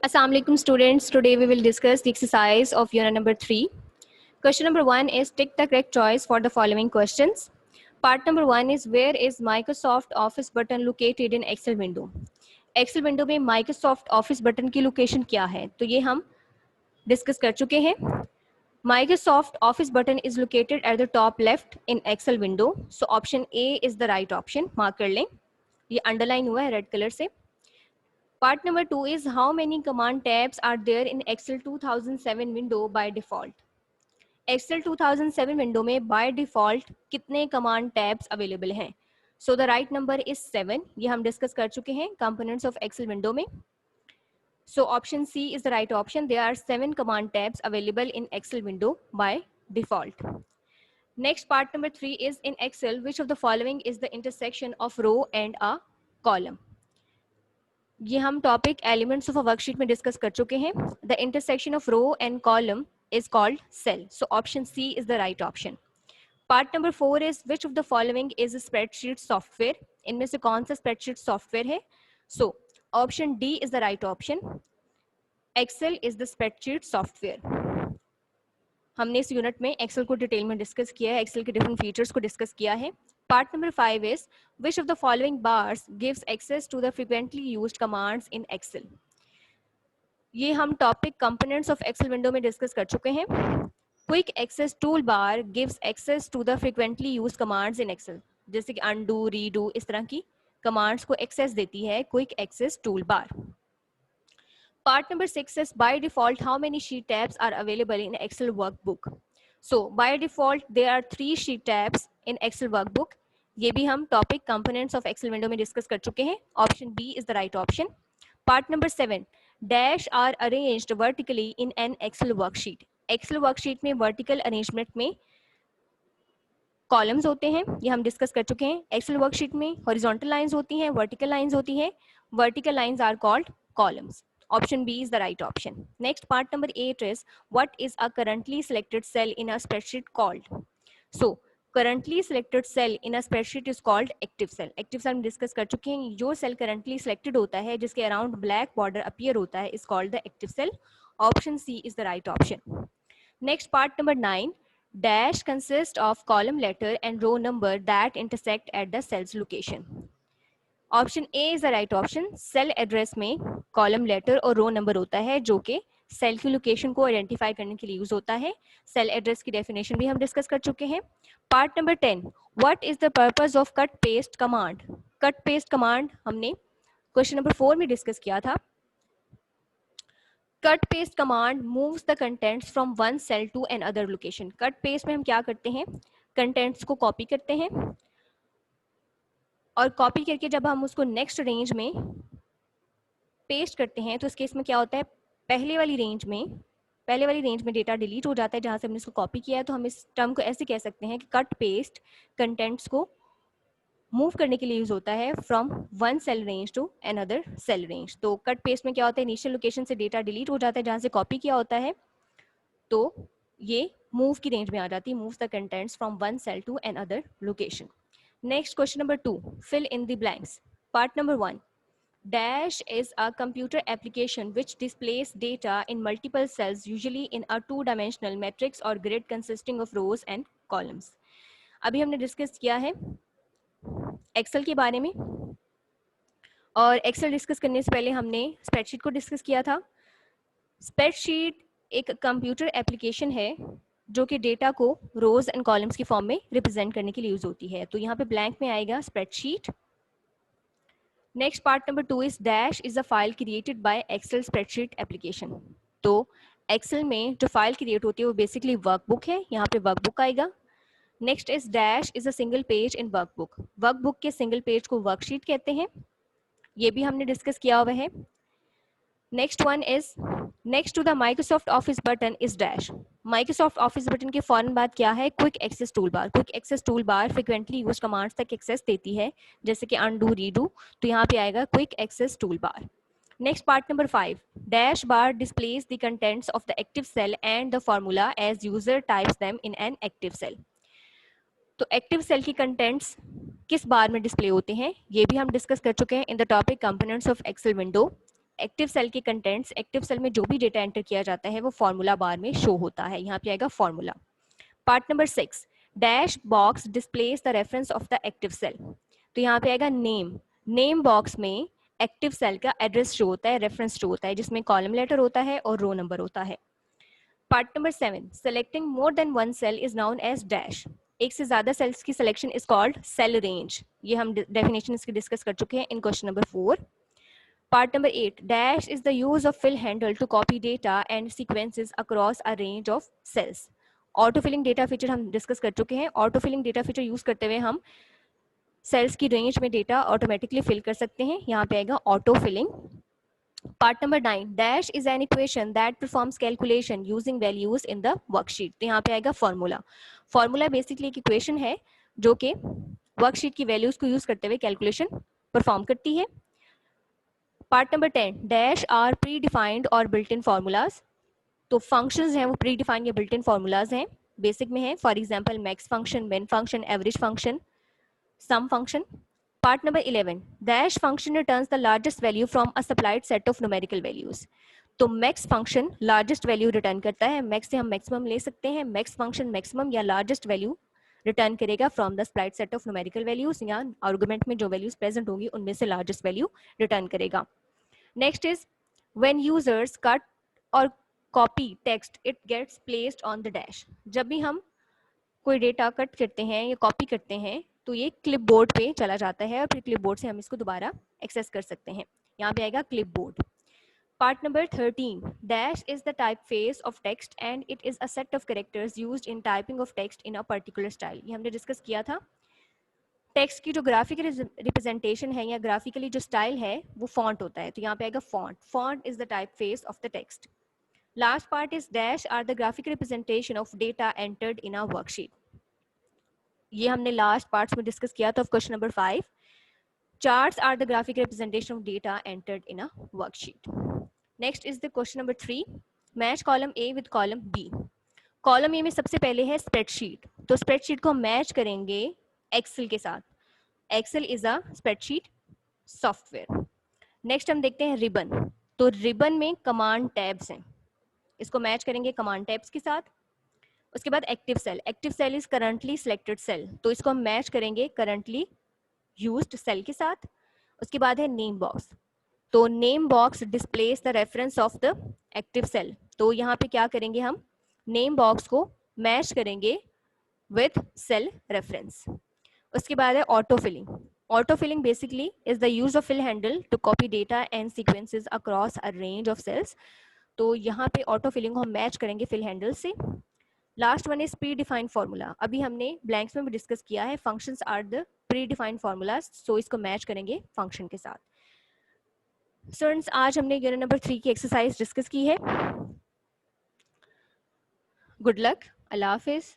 Assalamu alaikum students. Today we will discuss the exercise of unit number 3. Question number 1 is tick the correct choice for the following questions. Part number 1 is where is Microsoft Office button located in Excel window? Excel window में Microsoft Office button की location क्या है? तो ये हम discuss कर चुके हैं. Microsoft Office button is located at the top left in Excel window. So option A is the right option. Mark कर लें. ये underline हुआ है red color से. Part number 2 is how many command tabs are there in Excel 2007 window by default? Excel 2007 window में by default कितने command tabs available हैं? So the right number is 7. ये हम discuss कर चुके हैं components of Excel window में. So option C is the right option. There are 7 command tabs available in Excel window by default. Next part number 3 is in Excel, which of the following is the intersection of row and a column? ये हम topic elements of a worksheet में discuss कर चुके हैं. The intersection of row and column is called cell. So option C is the right option. Part number 4 is which of the following is spreadsheet software? इनमें से कौन सा spreadsheet software है? So option D is the right option. Excel is the spreadsheet software. हमने इस unit में Excel को detail में डिस्कस किया है, एक्सेल के डिफरेंट फीचर्स को डिस्कस किया है. Part number 5 is which of the following bars gives access to the frequently used commands in Excel? ये हम topic components of Excel window में डिस्कस कर चुके हैं. Quick access tool bar gives access to the frequently used commands in Excel. जैसे कि undo, redo, इस तरह की कमांड्स को एक्सेस देती है quick access tool bar. Part number 6 is by default how many sheet tabs are available in Excel workbook? So by default there are 3 sheet tabs in Excel workbook. ये भी हम topic components of Excel window में discuss कर चुके हैं. Option B is the right option. Part number 7 dash are arranged vertically in an Excel worksheet. Excel worksheet में vertical arrangement में columns होते हैं, ये हम डिस्कस कर चुके हैं. एक्सेल वर्कशीट में हॉरिजॉन्टल लाइंस होती हैं, वर्टिकल लाइंस होती हैं. Vertical lines are called columns. Option B is the right option. Next, part number 8 is what is a currently selected cell in a spreadsheet called? So currently selected cell in a spreadsheet is called active cell. Active cell हम discuss कर चुके हैं. जो cell currently selected होता है जिसके around black border appear होता है is called the active cell. Option C is the right option. Next, part number 9 dash consists of column letter and row number that intersect at the cell's location. Option A is the right option. Cell address में column letter और row number होता है जो कि cell की location को identify करने के लिए यूज होता है. सेल एड्रेस की डेफिनेशन भी हम डिस्कस कर चुके हैं. Part number 10 what is the purpose of cut paste command? Cut paste command हमने क्वेश्चन नंबर 4 में डिस्कस किया था. Cut paste command moves the contents from one cell to another location. Cut paste में हम क्या करते हैं? Contents को कॉपी करते हैं और कॉपी करके जब हम उसको नेक्स्ट रेंज में पेस्ट करते हैं तो इस केस में क्या होता है? पहले वाली रेंज में डेटा डिलीट हो जाता है जहां से हमने इसको कॉपी किया है. तो हम इस टर्म को ऐसे कह सकते हैं कि कट पेस्ट कंटेंट्स को मूव करने के लिए यूज होता है from one cell range to another cell range. तो कट पेस्ट में क्या होता है? इनिशियल लोकेशन से डेटा डिलीट हो जाता है जहां से कॉपी किया होता है, तो ये मूव की रेंज में आ जाती है. Moves the contents from one cell to another location. Next, question number 2, fill in the blanks. Part number 1, dash is a computer application which displays data in multiple cells, usually in a two-dimensional matrix or grid consisting of rows and columns. अभी हमने discuss किया है Excel के बारे में, और Excel discuss करने से पहले हमने स्प्रेडशीट को डिस्कस किया था. स्प्रेडशीट एक कंप्यूटर एप्लीकेशन है जो कि डेटा को रोज एंड कॉलम्स की फॉर्म में रिप्रेजेंट करने के लिए यूज होती है. तो यहाँ पे ब्लैंक में आएगा spreadsheet. Next, part number 2 is dash is a file created by Excel spreadsheet application. तो एक्सेल में जो फाइल क्रिएट होती है वो बेसिकली वर्कबुक है. यहाँ पे वर्कबुक आएगा. Next is dash is a single page in workbook. Workbook के सिंगल पेज को वर्कशीट कहते हैं. ये भी हमने डिस्कस किया हुआ है. Next one is next to the Microsoft Office button is dash. Microsoft Office button के फौरन बाद क्या है? Quick access tool bar. Quick access tool bar frequently use commands तक एक्सेस देती है जैसे कि अनडू, रीडू. तो यहाँ पे आएगा quick access tool bar. Next, part number 5 dash bar displays the contents of the active cell and the formula as user types them in an active cell. तो एक्टिव सेल की contents किस bar में display होते हैं ये भी हम discuss कर चुके हैं in the topic components of Excel window. Active cell के कंटेंट्स, एक्टिव सेल में जो भी डेटा एंटर किया जाता है वो फॉर्मूला बार में शो होता है। यहाँ पे आएगा formula. Part number 6, dash box displays the reference of the active cell. तो यहाँ पे आएगा नेम। नेम बॉक्स में एक्टिव सेल का एड्रेस शो होता है, रेफरेंस शो होता है, जिसमें कॉलम लेटर होता है और रो नंबर होता है। Part number 7, selecting more than one cell is known as dash. एक से ज्यादा सेल्स की selection is called cell range. ये हम डेफिनेशन इसकी डिस्कस कर चुके हैं in question number 4। Part number 8, dash is the use of fill handle to copy data and sequences across a range of cells. Auto filling data feature हम discuss कर चुके हैं। Auto filling data feature use करते हुए हम sales की range में data automatically fill कर सकते हैं। यहाँ पे आएगा auto filling. Part number 9, dash is an equation that performs calculation using values in the worksheet. तो यहाँ पे आएगा फॉर्मूला। फॉर्मूला बेसिकली एक इक्वेशन है जो कि वर्कशीट की वैल्यूज को यूज करते हुए कैलकुलेशन परफॉर्म करती है। Part number 10, dash are predefined और बिल्ट इन फॉर्मूलाज। तो फंक्शंस हैं वो प्री डिफाइंड या बिल्ट इन फॉर्मूलाज हैं, बेसिक में है। For example max function, min function, average function, sum function. Part number 11, dash function returns the largest value from a supplied set of numerical values. तो max function largest value return करता है। Max से हम maximum ले सकते हैं। Max function maximum या largest value return करेगा from the supplied set of numerical values, या आर्गुमेंट में जो वैल्यूज प्रेजेंट होंगी उनमें से लार्जेस्ट वैल्यू रिटर्न करेगा। Next is when users cut or copy text, it gets placed on the dash. जब भी हम कोई डेटा कट करते हैं या कॉपी करते हैं तो ये क्लिपबोर्ड पे चला जाता है और फिर क्लिपबोर्ड से हम इसको दोबारा एक्सेस कर सकते हैं। यहाँ पे आएगा clipboard. Part number 13, dash is the type face of text and it is a set of characters used in typing of text in a particular style. ये हमने डिस्कस किया था। टेक्स्ट की जो ग्राफिकल रिप्रेजेंटेशन है या ग्राफिकली जो style है वो फॉन्ट होता है। तो यहाँ पे आएगा font. Font is the type face of the text. Last part is dash are the graphic representation of data entered in a worksheet. ये हमने लास्ट पार्ट्स में डिस्कस किया था question number 5। Charts are the graphic representation of data entered in a worksheet. Next is the question number 3, match column A with column B. Column A में सबसे पहले है spreadsheet. तो स्प्रेडशीट को match करेंगे एक्सेल के साथ। Excel is a spreadsheet software. Next हम देखते हैं रिबन। तो रिबन में कमांड टैब्स हैं, इसको मैच करेंगे कमांड टैब्स के साथ। उसके बाद active cell. Active cell is currently selected cell, तो इसको हम मैच करेंगे करंटली यूज्ड सेल के साथ। उसके बाद है नेम बॉक्स। तो name box displays the reference of the active cell. तो यहाँ पे क्या करेंगे, हम नेम बॉक्स को मैच करेंगे विथ सेल रेफरेंस। उसके बाद है auto filling. Auto filling basically is the use of fill handle to copy data and sequences across a range of cells. तो यहाँ पे ऑटो फिलिंग को हम मैच करेंगे फिल हैंडल से। Last one is pre defined formula. अभी हमने blanks में भी डिस्कस किया है, functions are the predefined formulas, so इसको मैच करेंगे फंक्शन के साथ। स्टूडेंट्स, आज हमने यूनिट नंबर 3 की एक्सरसाइज डिस्कस की है। गुड लक, अल्लाह हाफिज।